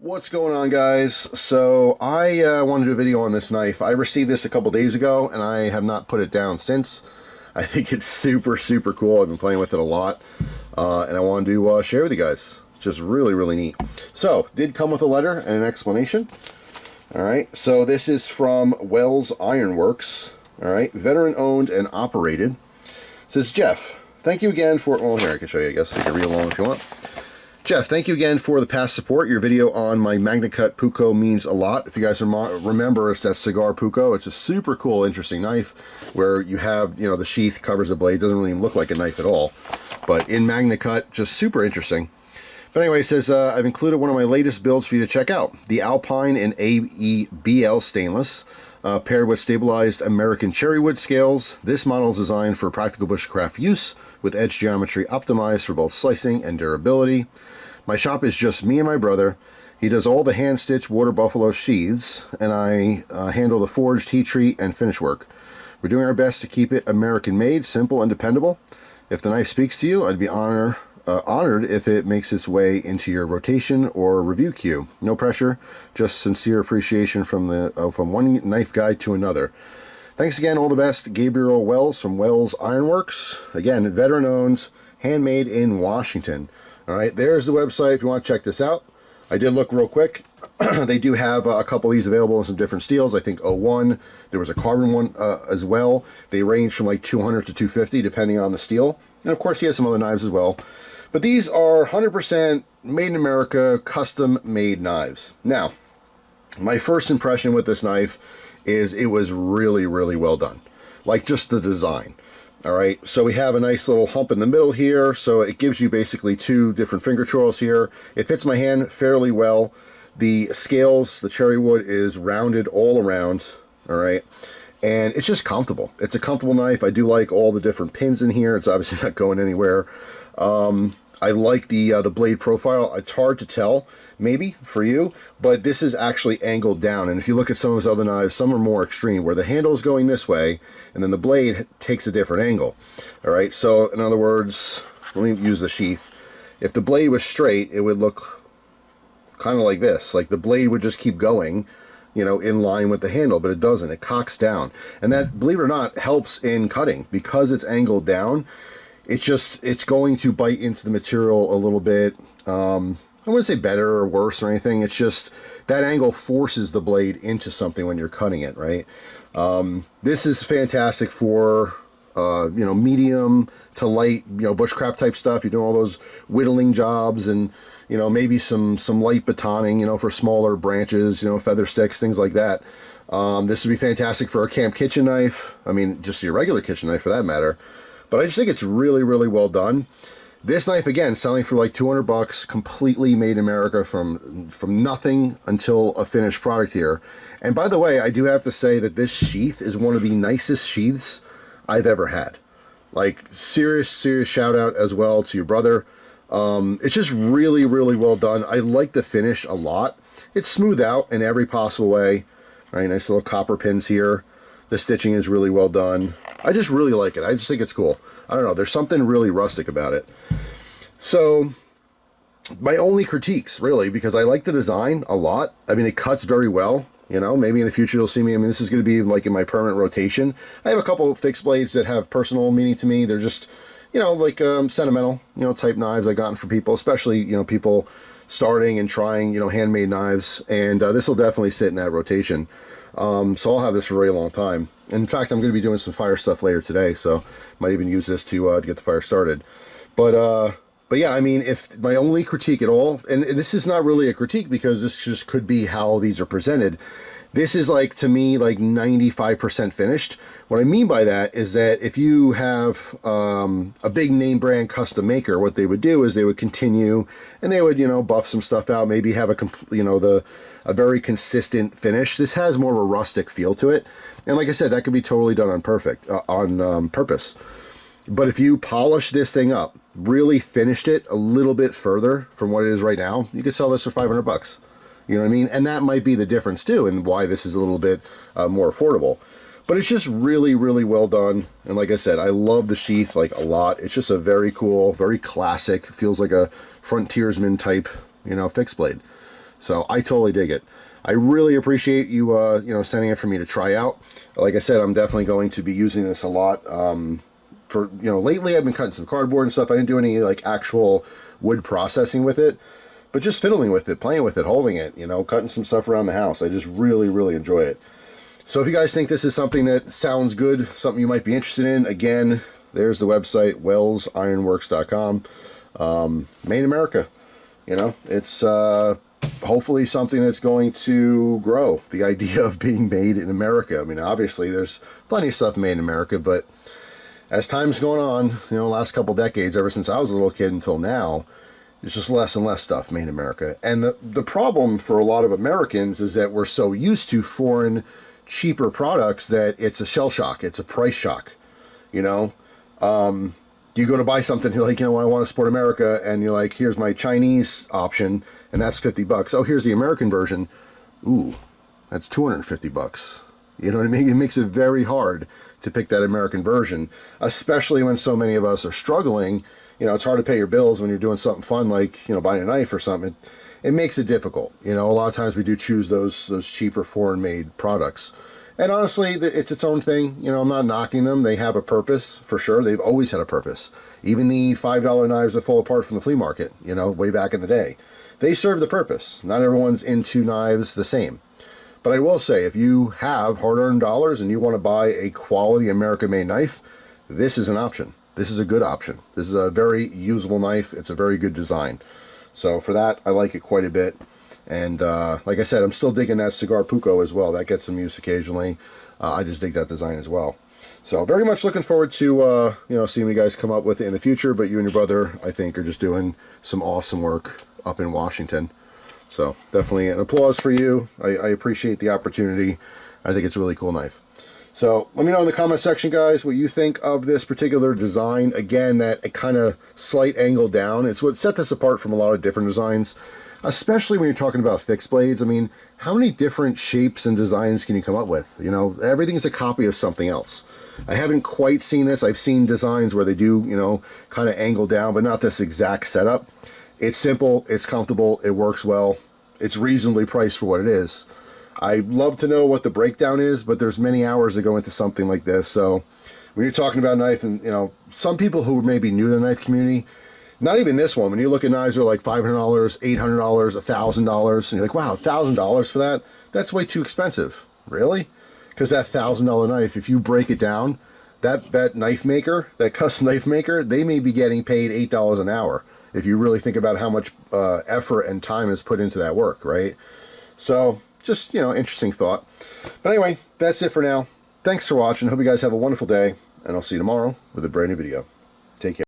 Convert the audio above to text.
What's going on, guys? So I wanted to do a video on this knife. I received this a couple days ago and I have not put it down since. I think it's super cool. I've been playing with it a lot and I wanted to share with you guys. Just really neat. So did come with a letter and an explanation. Alright, so this is from Wells Ironworks. Alright, veteran owned and operated. It says, Jeff, thank you again for, well, here I can show you, I guess. You can read along if you want. Jeff, thank you again for the past support. Your video on my MagnaCut Puukko means a lot. If you guys remember, it's that cigar Puukko. It's a super cool, interesting knife where you have, you know, the sheath covers the blade. It doesn't really look like a knife at all. But in MagnaCut, just super interesting. But anyway, it says, I've included one of my latest builds for you to check out. The Alpine in AEBL stainless, paired with stabilized American cherrywood scales. This model is designed for practical bushcraft use, with edge geometry optimized for both slicing and durability. My shop is just me and my brother. He does all the hand-stitched water buffalo sheaths, and I handle the forged, heat treat, and finish work. We're doing our best to keep it American-made, simple, and dependable. If the knife speaks to you, I'd be honored if it makes its way into your rotation or review queue. No pressure, just sincere appreciation from one knife guide to another. Thanks again, all the best, Gabriel Wells from Wells Ironworks. Again, veteran-owned, handmade in Washington. All right, there's the website if you want to check this out. I did look real quick. They do have a couple of these available in some different steels. I think 01, there was a carbon one as well. They range from like 200 to 250 depending on the steel. And of course he has some other knives as well. But these are 100% made in America, custom made knives. Now, my first impression with this knife is it was really well done. Like just the design. All right, so we have a nice little hump in the middle here, so it gives you basically two different finger twirls here. It fits my hand fairly well. The scales, the cherry wood is rounded all around, all right, and it's just comfortable. It's a comfortable knife. I do like all the different pins in here. It's obviously not going anywhere. I like the blade profile. It's hard to tell, maybe, for you, but this is actually angled down. And if you look at some of his other knives, some are more extreme, where the handle is going this way, and then the blade takes a different angle. All right, so in other words, let me use the sheath. If the blade was straight, it would look kind of like this. Like the blade would just keep going, you know, in line with the handle, but it doesn't. It cocks down. And that, believe it or not, helps in cutting. Because it's angled down, it's going to bite into the material a little bit. I wouldn't say better or worse or anything. It's just that angle forces the blade into something when you're cutting it, right? This is fantastic for you know, medium to light, you know, bushcraft type stuff. You're doing all those whittling jobs and, you know, maybe some light batoning, you know, for smaller branches, you know, feather sticks, things like that. This would be fantastic for a camp kitchen knife. I mean, just your regular kitchen knife for that matter. But I just think it's really well done. This knife, again, selling for like 200 bucks, completely made in America from nothing until a finished product here. And by the way, I do have to say that this sheath is one of the nicest sheaths I've ever had. Like, serious shout out as well to your brother. It's just really well done. I like the finish a lot. It's smooth out in every possible way. Right, nice little copper pins here. The stitching is really well done. I just really like it. I just think it's cool. I don't know, there's something really rustic about it. So, my only critiques, really, because I like the design a lot. I mean, it cuts very well. You know, maybe in the future you'll see me. I mean, this is going to be like in my permanent rotation. I have a couple of fixed blades that have personal meaning to me. They're just, you know, like sentimental, you know, type knives I've gotten for people, especially, you know, people starting and trying, you know, handmade knives. And this will definitely sit in that rotation. So I'll have this for a very long time. In fact, I'm going to be doing some fire stuff later today, so might even use this to get the fire started. But yeah, I mean, if my only critique at all, and this is not really a critique because this just could be how these are presented. This is like, to me, like 95% finished. What I mean by that is that if you have a big name brand custom maker, what they would do is they would continue and they would, you know, buff some stuff out, maybe have a very consistent finish. This has more of a rustic feel to it. And like I said, that could be totally done on purpose. But if you polish this thing up, really finished it a little bit further from what it is right now, you could sell this for 500 bucks. You know what I mean? And that might be the difference too, and why this is a little bit more affordable. But it's just really well done. And like I said, I love the sheath like a lot. It's just a very cool, very classic, feels like a frontiersman type, you know, fixed blade. So I totally dig it. I really appreciate you, you know, sending it for me to try out. Like I said, I'm definitely going to be using this a lot. For, you know, lately I've been cutting some cardboard and stuff. I didn't do any like actual wood processing with it, but just fiddling with it, playing with it, holding it, you know, cutting some stuff around the house. I just really, really enjoy it. So if you guys think this is something that sounds good, something you might be interested in, again, there's the website, wellsironworks.com. Made in America. You know, it's hopefully something that's going to grow. The idea of being made in America. I mean, obviously there's plenty of stuff made in America, but as time's going on, you know, last couple decades, ever since I was a little kid until now, there's just less and less stuff made in America. And the problem for a lot of Americans is that we're so used to foreign, cheaper products that it's a shell shock. It's a price shock, you know. You go to buy something, you're like, you know, I want to support America, and you're like, here's my Chinese option, and that's $50. Oh, here's the American version. Ooh, that's $250. You know what I mean? It makes it very hard to pick that American version, especially when so many of us are struggling. You know, it's hard to pay your bills when you're doing something fun like, you know, buying a knife or something. It makes it difficult. You know, a lot of times we do choose those cheaper foreign-made products. And honestly, it's its own thing. You know, I'm not knocking them. They have a purpose, for sure. They've always had a purpose. Even the $5 knives that fall apart from the flea market, you know, way back in the day. They serve the purpose. Not everyone's into knives the same. But I will say, if you have hard-earned dollars and you want to buy a quality American-made knife, this is an option. This is a good option. This is a very usable knife. It's a very good design. So for that, I like it quite a bit. And like I said, I'm still digging that Cigar Puco as well. That gets some use occasionally. I just dig that design as well. So very much looking forward to you know, seeing what you guys come up with it in the future. But you and your brother, I think, are just doing some awesome work up in Washington. So definitely an applause for you. I appreciate the opportunity. I think it's a really cool knife. So let me know in the comment section, guys, what you think of this particular design. Again, that kind of slight angle down. It's what set this apart from a lot of different designs, especially when you're talking about fixed blades. I mean, how many different shapes and designs can you come up with? You know, everything's a copy of something else. I haven't quite seen this. I've seen designs where they do, you know, kind of angle down, but not this exact setup. It's simple, it's comfortable, it works well, it's reasonably priced for what it is. I'd love to know what the breakdown is, but there's many hours that go into something like this. So when you're talking about a knife, and, you know, some people who may be new to the knife community, not even this one, when you look at knives that are like $500, $800, $1,000, and you're like, wow, $1,000 for that? That's way too expensive. Really? Because that $1,000 knife, if you break it down, that knife maker, that custom knife maker, they may be getting paid $8 an hour if you really think about how much effort and time is put into that work, right? So just, you know, interesting thought. But anyway, that's it for now. Thanks for watching. Hope you guys have a wonderful day, and I'll see you tomorrow with a brand new video. Take care.